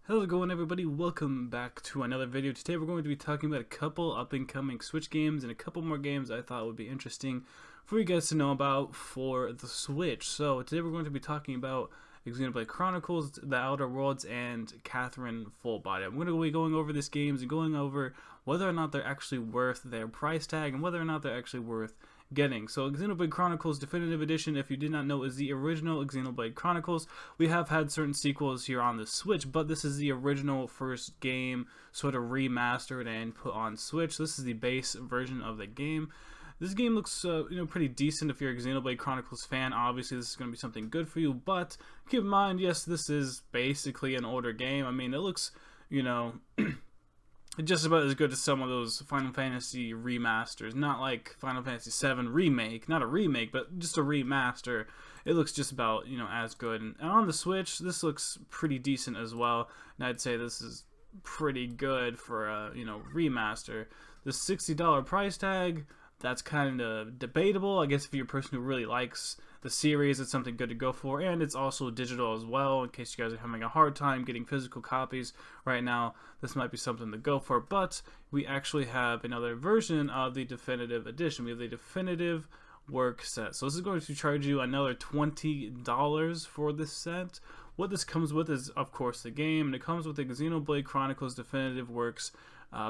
How's it going, everybody? Welcome back to another video. Today we're going to be talking about a couple up-and-coming Switch games and a couple more games I thought would be interesting for you guys to know about for the Switch. So today we're going to be talking about Xenoblade Chronicles, The Outer Worlds, and Catherine Fullbody. I'm going to be going over these games and going over whether or not they're actually worth their price tag and whether or not they're actually worth getting. So Xenoblade Chronicles Definitive Edition, if you did not know, is the original Xenoblade Chronicles. We have had certain sequels here on the Switch, but this is the original first game sort of remastered and put on Switch. This is the base version of the game. This game looks pretty decent if you're a Xenoblade Chronicles fan. Obviously this is going to be something good for you, but keep in mind, yes, this is basically an older game. I mean, it looks, just about as good as some of those Final Fantasy remasters. Not like Final Fantasy VII Remake, not a remake, but just a remaster. It looks just about, as good. And on the Switch, this looks pretty decent as well. And I'd say this is pretty good for a, remaster. The $60 price tag, that's kind of debatable. I guess if you're a person who really likes the series, it's something good to go for. And it's also digital as well, in case you guys are having a hard time getting physical copies right now. This might be something to go for. But we actually have another version of the Definitive Edition. We have the Definitive Work Set. So this is going to charge you another $20 for this set. What this comes with is, of course, the game. And it comes with the Xenoblade Chronicles Definitive Works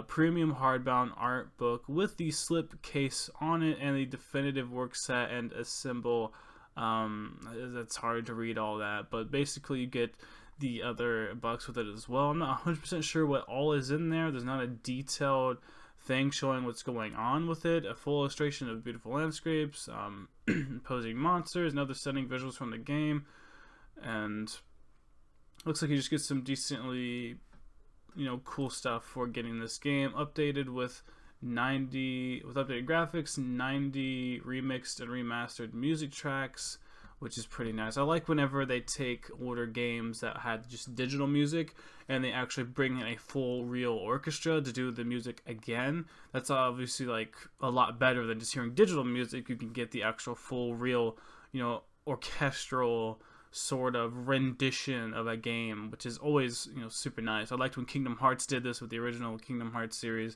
premium hardbound art book with the slip case on it and the Definitive Work Set and a symbol. That's hard to read all that, but basically you get the other box with it as well. I'm not 100% sure what all is in there. There's not a detailed thing showing what's going on with it. A full illustration of beautiful landscapes, imposing monsters, and other stunning visuals from the game, and looks like you just get some decently cool stuff for getting this game updated with updated graphics, 90 remixed and remastered music tracks, which is pretty nice. I like whenever they take older games that had just digital music and they actually bring in a full real orchestra to do the music again. That's obviously like a lot better than just hearing digital music. You can get the actual full real, orchestral sort of rendition of a game, which is always super nice. I liked when Kingdom Hearts did this with the original Kingdom Hearts series.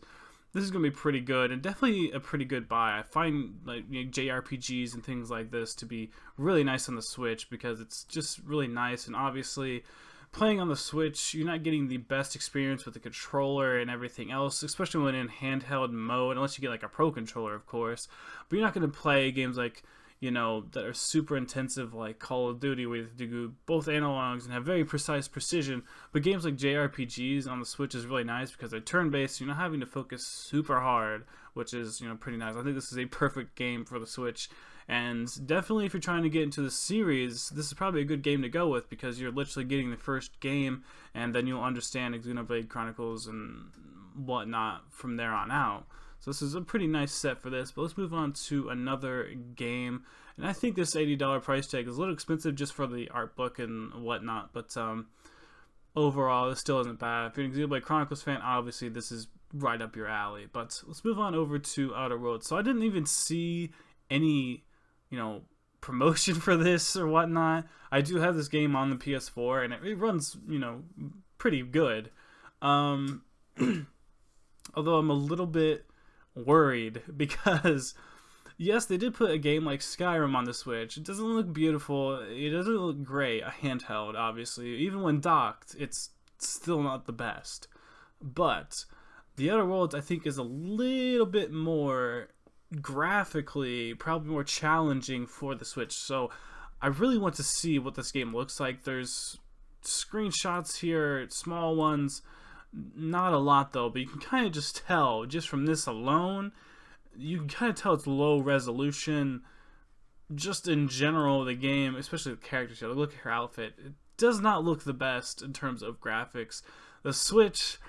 This is going to be pretty good and definitely a pretty good buy. I find like JRPGs and things like this to be really nice on the Switch because it's just really nice, and obviously playing on the Switch, you're not getting the best experience with the controller and everything else, especially when in handheld mode, unless you get like a pro controller, of course. But you're not going to play games like that are super intensive like Call of Duty, where you have to do both analogs and have very precise precision. But games like JRPGs on the Switch is really nice because they're turn-based. You're not having to focus super hard, which is pretty nice. I think this is a perfect game for the Switch, and definitely if you're trying to get into the series, this is probably a good game to go with because you're literally getting the first game, and then you'll understand Xenoblade Chronicles and whatnot from there on out. So this is a pretty nice set for this, but let's move on to another game. And I think this $80 price tag is a little expensive just for the art book and whatnot, but overall, this still isn't bad. If you're an Xenoblade Chronicles fan, obviously this is right up your alley. But let's move on over to Outer Worlds. So I didn't even see any, promotion for this or whatnot. I do have this game on the PS4, and it runs, pretty good. Although I'm a little bit worried because yes, they did put a game like Skyrim on the Switch. It doesn't look beautiful, it doesn't look great, a handheld obviously. Even when docked, it's still not the best. But the Outer Worlds, I think, is a little bit more graphically, probably more challenging for the Switch. So I really want to see what this game looks like. There's screenshots here, small ones. Not a lot though, but you can kind of just tell, just from this alone, you can kind of tell it's low resolution. Just in general, the game, especially the characters, look at her outfit, it does not look the best in terms of graphics. The Switch,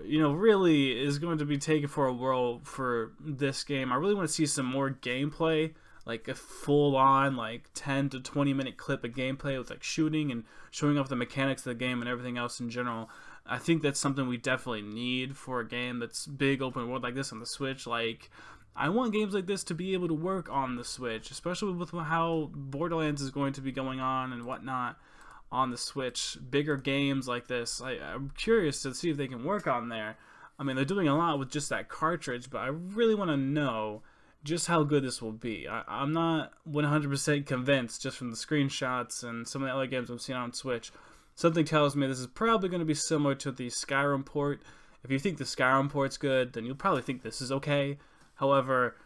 really is going to be taken for a whirl for this game. I really want to see some more gameplay, like a full-on, like 10 to 20 minute clip of gameplay with like shooting and showing off the mechanics of the game and everything else in general. I think that's something we definitely need for a game that's big open world like this on the Switch. Like, I want games like this to be able to work on the Switch, especially with how Borderlands is going to be going on and whatnot. on the Switch. Bigger games like this, I'm curious to see if they can work on there. I mean, they're doing a lot with just that cartridge, but I really want to know just how good this will be. I'm not 100% convinced just from the screenshots and some of the other games I'm seeing on Switch. Something tells me this is probably going to be similar to the Skyrim port. If you think the Skyrim port's good, then you'll probably think this is okay. However,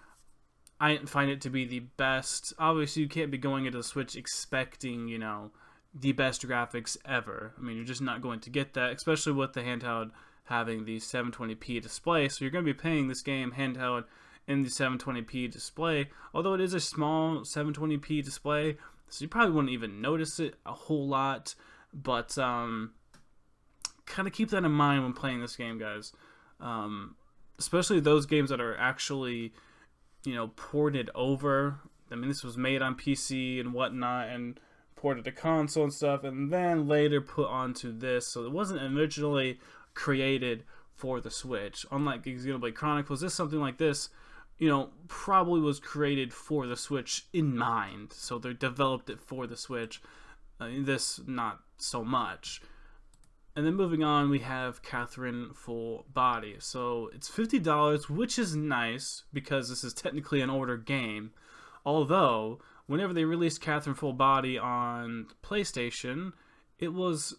I didn't find it to be the best. Obviously, you can't be going into the Switch expecting, you know, the best graphics ever. I mean, you're just not going to get that, especially with the handheld having the 720p display. So you're going to be playing this game handheld in the 720p display, although it is a small 720p display, so you probably wouldn't even notice it a whole lot. But kind of keep that in mind when playing this game, guys. Especially those games that are actually, you know, ported over. I mean, this was made on PC and whatnot, and ported to console and stuff, and then later put onto this. So it wasn't originally created for the Switch. Unlike Xenoblade Chronicles, something like this, you know, probably was created for the Switch in mind. So they developed it for the Switch. This, not so much. And then moving on, we have Catherine Fullbody. So it's $50, which is nice because this is technically an older game. Although, whenever they released Catherine Fullbody on PlayStation, it was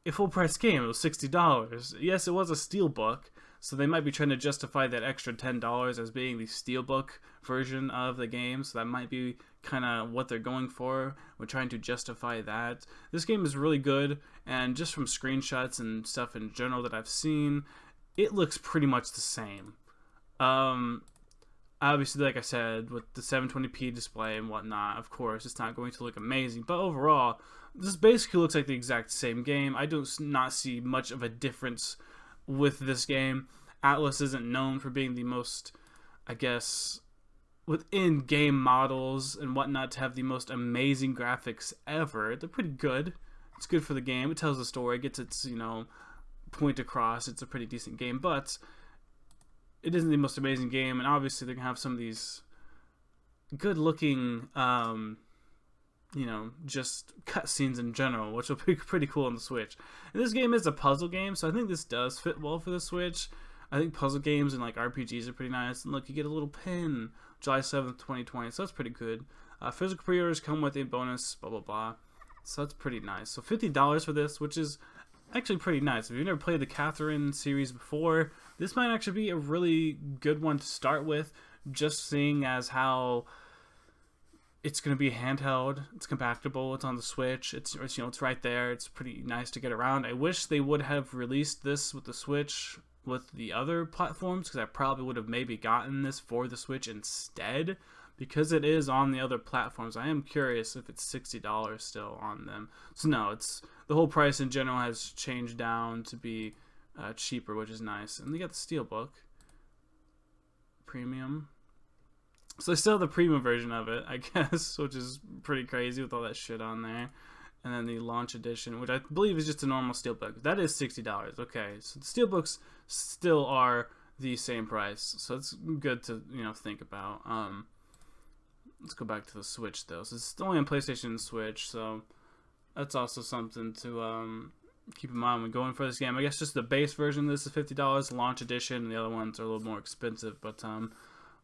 a full price game. It was $60. Yes, it was a steelbook, so they might be trying to justify that extra $10 as being the steelbook version of the game. So that might be kind of what they're going for. We're trying to justify that. This game is really good, and just from screenshots and stuff in general that I've seen, it looks pretty much the same. Obviously, like I said, with the 720p display and whatnot, of course, it's not going to look amazing. But overall, this basically looks like the exact same game. I do not see much of a difference with this game. Atlas isn't known for being the most, I guess, within game models and whatnot, to have the most amazing graphics ever. They're pretty good. It's good for the game. It tells the story, it gets its, you know, point across. It's a pretty decent game, but it isn't the most amazing game. And obviously they're gonna have some of these good looking you know, just cutscenes in general, which will be pretty cool on the Switch. And this game is a puzzle game, so I think this does fit well for the Switch. I think puzzle games and like RPGs are pretty nice. And look, you get a little pin, July 7th, 2020, so that's pretty good. Physical pre-orders come with a bonus, blah, blah, blah. So that's pretty nice. So $50 for this, which is actually pretty nice. If you've never played the Catherine series before, this might actually be a really good one to start with, just seeing as how it's going to be handheld, it's compatible, it's on the Switch, it's you know, it's right there, it's pretty nice to get around. I wish they would have released this with the Switch with the other platforms, because I probably would have maybe gotten this for the Switch instead, because it is on the other platforms. I am curious if it's $60 still on them. So no, it's the whole price in general has changed down to be cheaper, which is nice. And they got the Steelbook Premium. So they still have the premium version of it, I guess, which is pretty crazy with all that shit on there. And then the launch edition, which I believe is just a normal steelbook. That is $60. Okay, so the steelbooks still are the same price, so it's good to, you know, think about. Let's go back to the Switch though. So it's only on PlayStation and Switch, so that's also something to keep in mind when going for this game. I guess just the base version of this is $50, launch edition, and the other ones are a little more expensive, but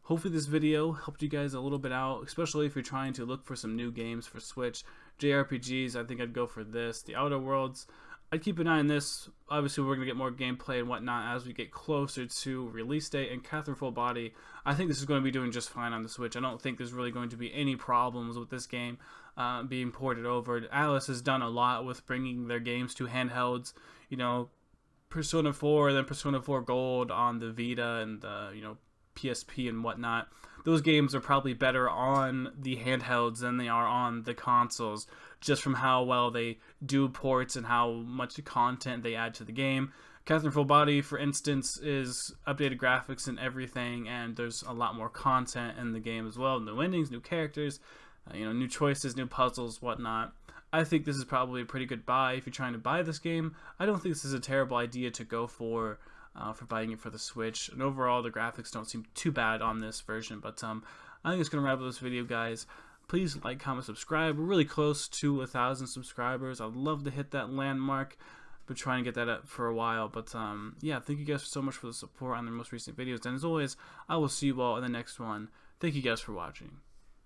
hopefully this video helped you guys a little bit out, especially if you're trying to look for some new games for Switch. JRPGs, I think I'd go for this. The Outer Worlds, I'd keep an eye on this. Obviously, we're going to get more gameplay and whatnot as we get closer to release date. And Catherine Fullbody, I think this is going to be doing just fine on the Switch. I don't think there's really going to be any problems with this game being ported over. Alice has done a lot with bringing their games to handhelds. You know, Persona 4, then Persona 4 Gold on the Vita and the, you know, PSP and whatnot. Those games are probably better on the handhelds than they are on the consoles, just from how well they do ports and how much content they add to the game. Catherine Fullbody, for instance, is updated graphics and everything, and there's a lot more content in the game as well. New endings, new characters, you know, new choices, new puzzles, whatnot. I think this is probably a pretty good buy if you're trying to buy this game. I don't think this is a terrible idea to go for buying it for the Switch. And overall, the graphics don't seem too bad on this version. But I think it's going to wrap up this video, guys. Please like, comment, subscribe. We're really close to 1,000 subscribers. I'd love to hit that landmark. Been trying to get that up for a while, but yeah, thank you guys so much for the support on the most recent videos, and as always, I will see you all in the next one. Thank you guys for watching.